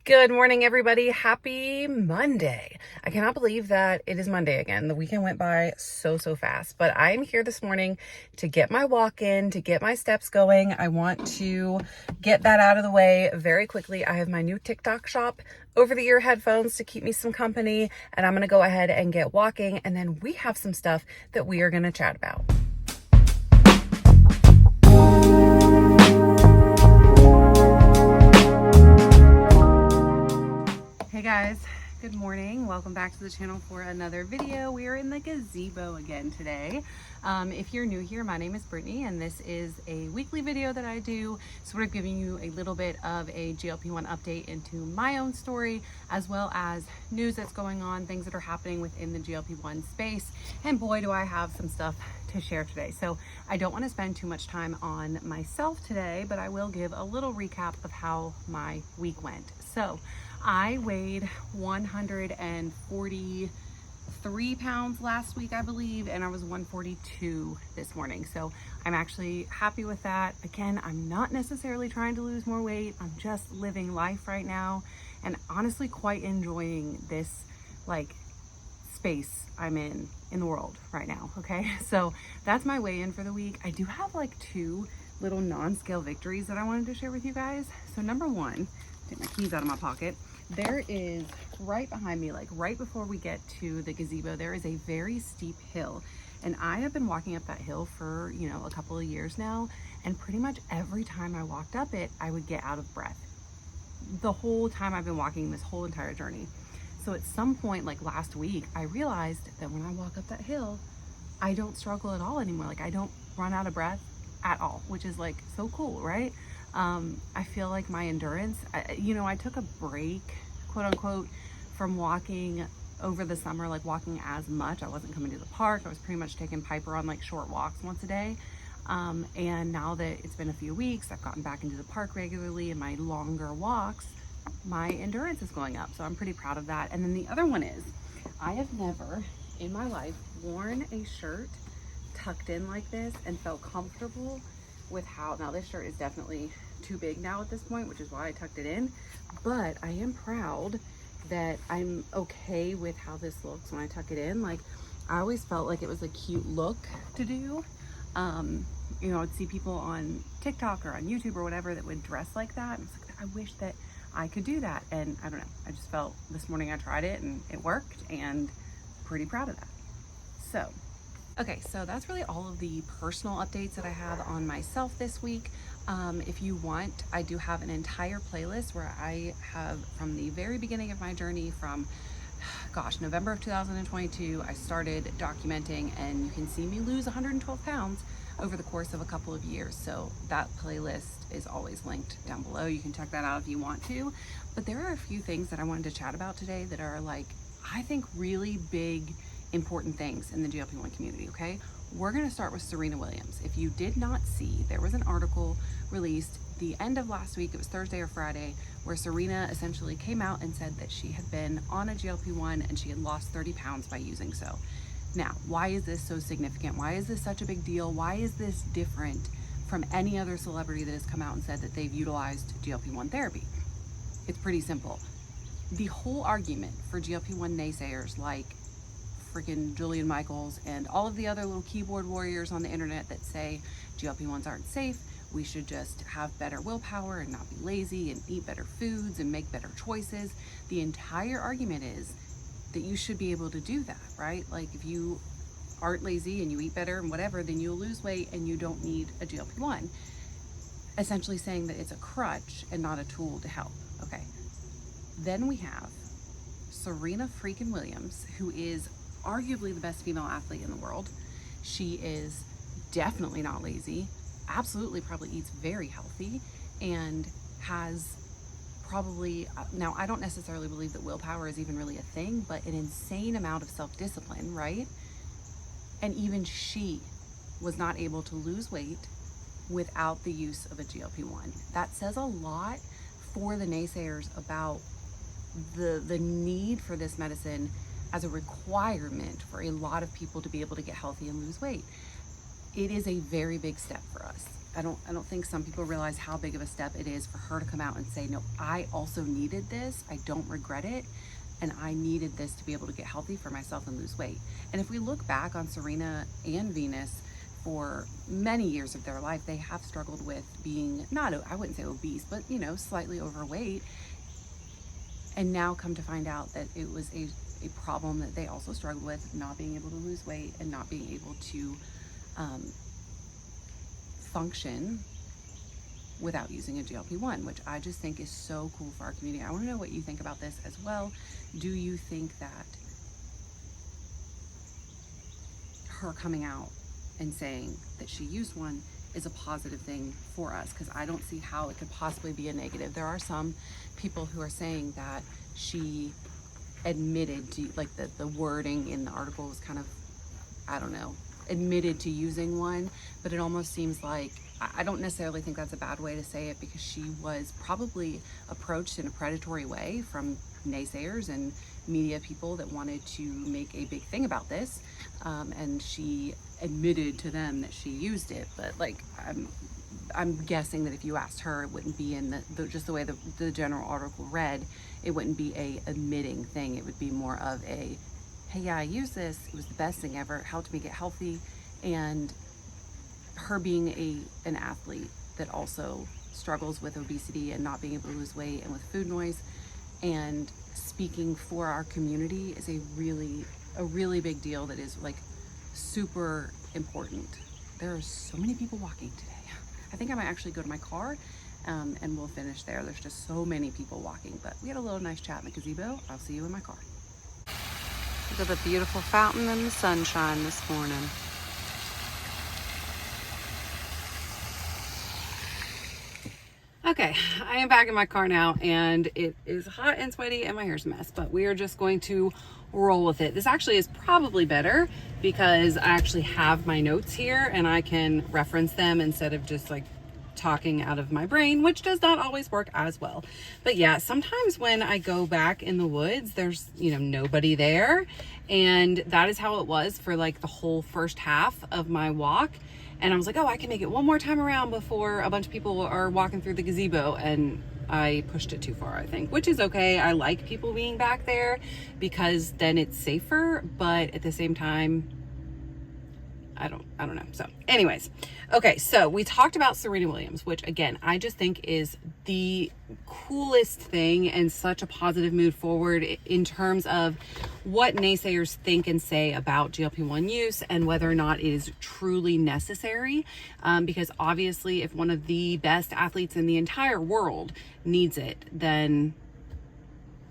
Good morning, everybody. Happy Monday. I cannot believe that it is Monday again. The weekend went by so fast, but I'm here this morning to get my walk in, to get my steps going. I want to get that out of the way very quickly. I have my new TikTok shop over-the-ear headphones to keep me some company, and I'm going to go ahead and get walking, and then we have some stuff that we are going to chat about. Hey guys, good morning. Welcome back to the channel for another video. We are in the gazebo again today. If you're new here, my name is Brittany and this is a weekly video that I do, sort of giving you a little bit of a GLP1 update into my own story, as well as news that's going on, things that are happening within the GLP1 space. And boy, do I have some stuff to share today. So I don't want to spend too much time on myself today, but I will give a little recap of how my week went. So I weighed 143 pounds last week, I believe, and I was 142 this morning. So I'm actually happy with that. Again, I'm not necessarily trying to lose more weight. I'm just living life right now and honestly quite enjoying this space I'm in the world right now. Okay, so that's my weigh-in for the week. I do have two little non-scale victories that I wanted to share with you guys. So number one, take my keys out of my pocket. There is right behind me, right before we get to the gazebo, there is a very steep hill. And I have been walking up that hill for, a couple of years now. And pretty much every time I walked up it, I would get out of breath. The whole time I've been walking this whole entire journey. So at some point, last week, I realized that when I walk up that hill, I don't struggle at all anymore. I don't run out of breath at all, which is so cool, right? I feel like my endurance, I took a break, quote unquote, from walking over the summer, walking as much. I wasn't coming to the park. I was pretty much taking Piper on short walks once a day. And now that it's been a few weeks, I've gotten back into the park regularly and my longer walks, my endurance is going up. So I'm pretty proud of that. And then the other one is, I have never in my life worn a shirt tucked in like this and felt comfortable with how, now this shirt is definitely too big now at this point, which is why I tucked it in, but I am proud that I'm okay with how this looks when I tuck it in. I always felt like it was a cute look to do. I'd see people on TikTok or on YouTube or whatever that would dress like that. And it's I wish that I could do that. And I don't know, I just felt this morning I tried it and it worked, and pretty proud of that. So okay, so that's really all of the personal updates that I have on myself this week. If you want, I do have an entire playlist where I have, from the very beginning of my journey from, November of 2022, I started documenting, and you can see me lose 112 pounds over the course of a couple of years. So that playlist is always linked down below. You can check that out if you want to. But there are a few things that I wanted to chat about today that are I think really big, important things in the GLP1 community, okay? We're gonna start with Serena Williams. If you did not see, there was an article released the end of last week, it was Thursday or Friday, where Serena essentially came out and said that she had been on a GLP1 and she had lost 30 pounds by using so. Now, why is this so significant? Why is this such a big deal? Why is this different from any other celebrity that has come out and said that they've utilized GLP1 therapy? It's pretty simple. The whole argument for GLP1 naysayers freaking Julian Michaels and all of the other little keyboard warriors on the internet that say GLP1s aren't safe, we should just have better willpower and not be lazy and eat better foods and make better choices. The entire argument is that you should be able to do that, right? If you aren't lazy and you eat better and whatever, then you'll lose weight and you don't need a GLP1. Essentially saying that it's a crutch and not a tool to help. Okay. Then we have Serena freaking Williams, who is arguably the best female athlete in the world. She is definitely not lazy, absolutely probably eats very healthy, and has probably, now I don't necessarily believe that willpower is even really a thing, but an insane amount of self-discipline, right? And even she was not able to lose weight without the use of a GLP-1. That says a lot for the naysayers about the need for this medicine as a requirement for a lot of people to be able to get healthy and lose weight. It is a very big step for us. I don't think some people realize how big of a step it is for her to come out and say, no, I also needed this. I don't regret it. And I needed this to be able to get healthy for myself and lose weight. And if we look back on Serena and Venus, for many years of their life, they have struggled with being not, I wouldn't say obese, but you know, slightly overweight. And now come to find out that it was a problem that they also struggled with, not being able to lose weight and not being able to function without using a GLP-1, which I just think is so cool for our community. I want to know what you think about this as well. Do you think that her coming out and saying that she used one is a positive thing for us? Because I don't see how it could possibly be a negative. There are some people who are saying that she admitted to, like the wording in the article was kind of, I don't know, admitted to using one, but it almost seems like, I don't necessarily think that's a bad way to say it, because she was probably approached in a predatory way from naysayers and media people that wanted to make a big thing about this, and she admitted to them that she used it. But like, I'm guessing that if you asked her, it wouldn't be in just the way the general article read, it wouldn't be a admitting thing. It would be more of a, hey, yeah, I used this, it was the best thing ever, it helped me get healthy. And her being an athlete that also struggles with obesity and not being able to lose weight and with food noise, and speaking for our community is a really big deal that is like super important. There are so many people walking today. I think I might actually go to my car and we'll finish there. There's just so many people walking, but we had a little nice chat in the gazebo. I'll see you in my car. Look at the beautiful fountain and the sunshine this morning. Okay, I am back in my car now, and it is hot and sweaty and my hair's a mess, but we are just going to roll with it. This actually is probably better because I actually have my notes here and I can reference them instead of just like talking out of my brain, which does not always work as well. But yeah, sometimes when I go back in the woods, there's, you know, nobody there. And that is how it was for like the whole first half of my walk. And I was like, oh, I can make it one more time around before a bunch of people are walking through the gazebo. And I pushed it too far, I think, which is okay. I like people being back there because then it's safer. But at the same time, I don't know. So anyways, okay. So we talked about Serena Williams, which again, I just think is the coolest thing and such a positive move forward in terms of what naysayers think and say about GLP-1 use and whether or not it is truly necessary. Because obviously if one of the best athletes in the entire world needs it, then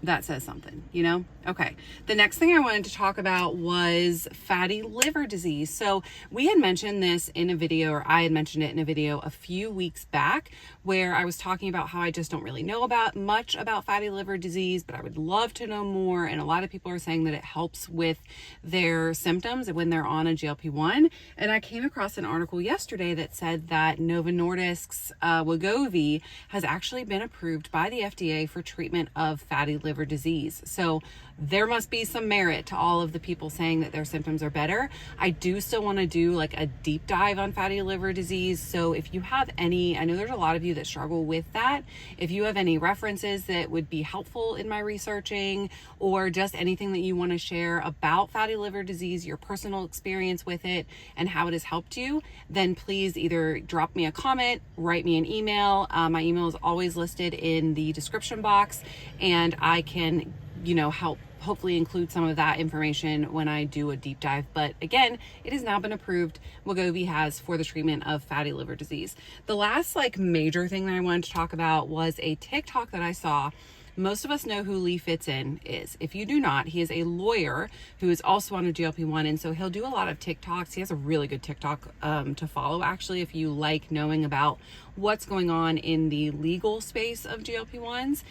that says something, you know? Okay. The next thing I wanted to talk about was fatty liver disease. So we had mentioned this in a video, or I had mentioned it in a video a few weeks back, where I was talking about how I just don't really know much about fatty liver disease, but I would love to know more. And a lot of people are saying that it helps with their symptoms when they're on a GLP-1. And I came across an article yesterday that said that Novo Nordisk's Wegovy has actually been approved by the FDA for treatment of fatty liver disease. So there must be some merit to all of the people saying that their symptoms are better. I do still want to do like a deep dive on fatty liver disease. So if you have any, I know there's a lot of you that struggle with that. If you have any references that would be helpful in my researching, or just anything that you want to share about fatty liver disease, your personal experience with it and how it has helped you, then please either drop me a comment, write me an email. My email is always listed in the description box, and I can, you know, help hopefully include some of that information when I do a deep dive. But again, it has now been approved, Wegovy has, for the treatment of fatty liver disease. The last like major thing that I wanted to talk about was a TikTok that I saw. Most of us know who Lee Fitzen is. If you do not, he is a lawyer who is also on a GLP-1, and so he'll do a lot of TikToks. He has a really good TikTok to follow, actually, if you like knowing about what's going on in the legal space of GLP-1s.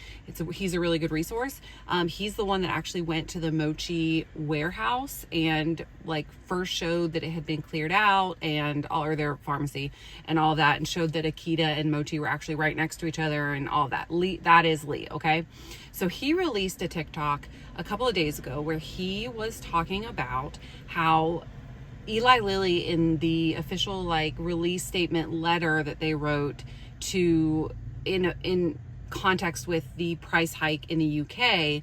He's a really good resource. He's the one that actually went to the Mochi warehouse and like first showed that it had been cleared out, and or their pharmacy and all that, and showed that Akita and Mochi were actually right next to each other and all that. Lee, that is Lee, okay? So he released a TikTok a couple of days ago where he was talking about how Eli Lilly, in the official like release statement letter that they wrote to in context with the price hike in the UK,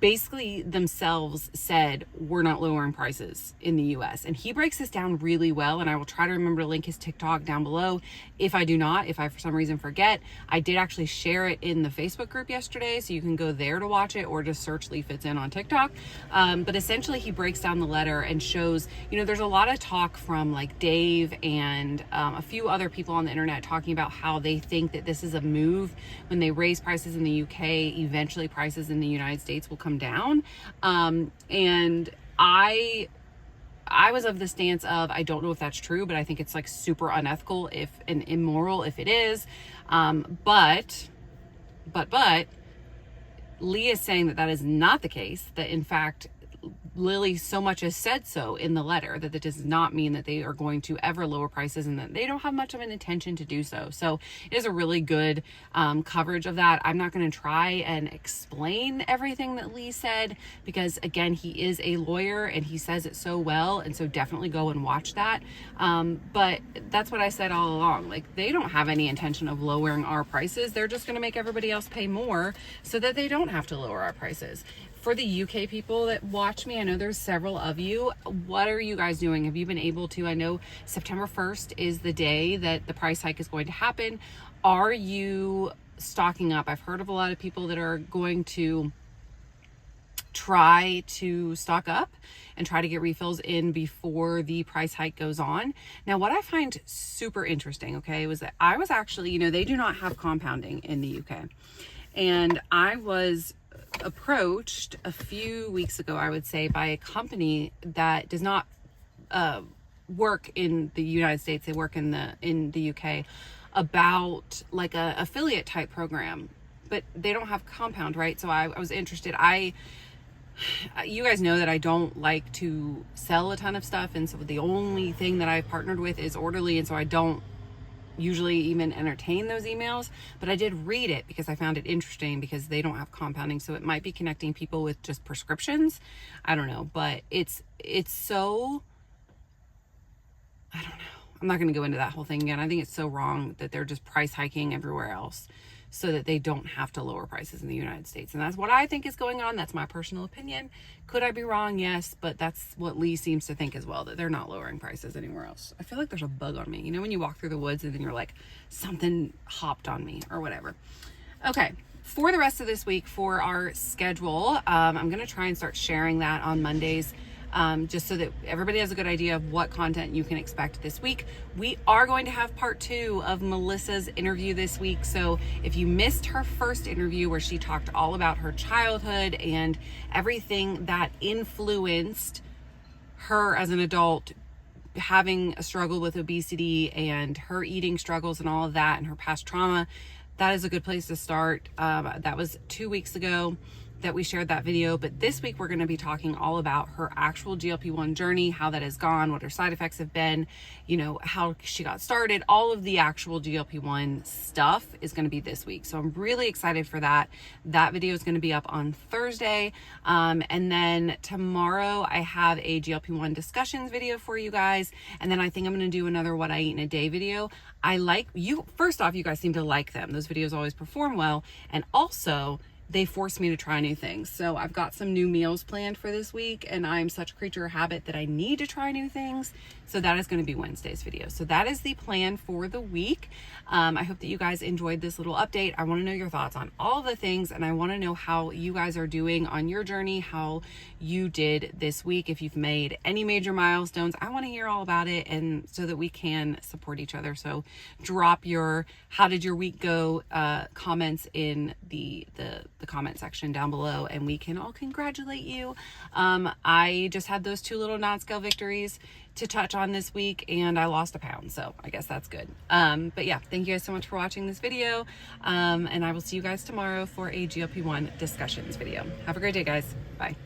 basically themselves said we're not lowering prices in the US. And he breaks this down really well, and I will try to remember to link his TikTok down below. If I do not, if I for some reason forget, I did actually share it in the Facebook group yesterday, so you can go there to watch it or just search Lee Fits In on TikTok. But essentially he breaks down the letter and shows, you know, there's a lot of talk from like Dave and a few other people on the internet talking about how they think that this is a move. When they raise prices in the UK, eventually prices in the United States will come down. And I was of the stance of, I don't know if that's true, but I think it's like super unethical and immoral if it is. But Lee is saying that is not the case, that in fact Lilly so much as said so in the letter that does not mean that they are going to ever lower prices, and that they don't have much of an intention to do so. So it is a really good coverage of that. I'm not going to try and explain everything that Lee said, because again, he is a lawyer and he says it so well, and so definitely go and watch that. But that's what I said all along. Like, they don't have any intention of lowering our prices. They're just going to make everybody else pay more so that they don't have to lower our prices. For the UK people that watch me, I know there's several of you. What are you guys doing? Have you been able to? I know September 1st is the day that the price hike is going to happen. Are you stocking up? I've heard of a lot of people that are going to try to stock up and try to get refills in before the price hike goes on. Now, what I find super interesting, okay, was that I was actually, you know, they do not have compounding in the UK. And I was approached a few weeks ago, I would say, by a company that does not work in the United States. They work in the UK, about like a affiliate type program, but they don't have compound, right? So I was interested. You guys know that I don't like to sell a ton of stuff, and so the only thing that I've partnered with is Orderly, and so I don't usually even entertain those emails. But I did read it because I found it interesting, because they don't have compounding, so it might be connecting people with just prescriptions. I don't know, but it's so, I don't know. I'm not going to go into that whole thing again. I think it's so wrong that they're just price hiking everywhere else so that they don't have to lower prices in the United States. And that's what I think is going on. That's my personal opinion. Could I be wrong? Yes, but that's what Lee seems to think as well, that they're not lowering prices anywhere else. I feel like there's a bug on me. You know when you walk through the woods and then you're like, something hopped on me or whatever. Okay, for the rest of this week, for our schedule, I'm going to try and start sharing that on Mondays, just so that everybody has a good idea of what content you can expect this week. We are going to have part 2 of Melissa's interview this week. So if you missed her first interview, where she talked all about her childhood and everything that influenced her as an adult, having a struggle with obesity and her eating struggles and all of that, and her past trauma, that is a good place to start. That was 2 weeks ago that we shared that video. But this week we're going to be talking all about her actual GLP-1 journey, how that has gone, what her side effects have been, you know, how she got started. All of the actual GLP-1 stuff is going to be this week. So I'm really excited for that. That video is going to be up on Thursday. And then tomorrow I have a GLP-1 discussions video for you guys. And then I think I'm going to do another what I eat in a day video. I like you. First off, you guys seem to like them. Those videos always perform well. And also, they force me to try new things. So I've got some new meals planned for this week, and I'm such a creature of habit that I need to try new things. So that is going to be Wednesday's video. So that is the plan for the week. I hope that you guys enjoyed this little update. I want to know your thoughts on all the things, and I want to know how you guys are doing on your journey, how you did this week. If you've made any major milestones, I want to hear all about it, and so that we can support each other. So drop your how did your week go comments in the comment section down below, and we can all congratulate you. I just had those 2 little non-scale victories to touch on this week, and I lost a pound, so I guess that's good. But yeah, thank you guys so much for watching this video, and I will see you guys tomorrow for a GLP-1 discussions video. Have a great day, guys. Bye.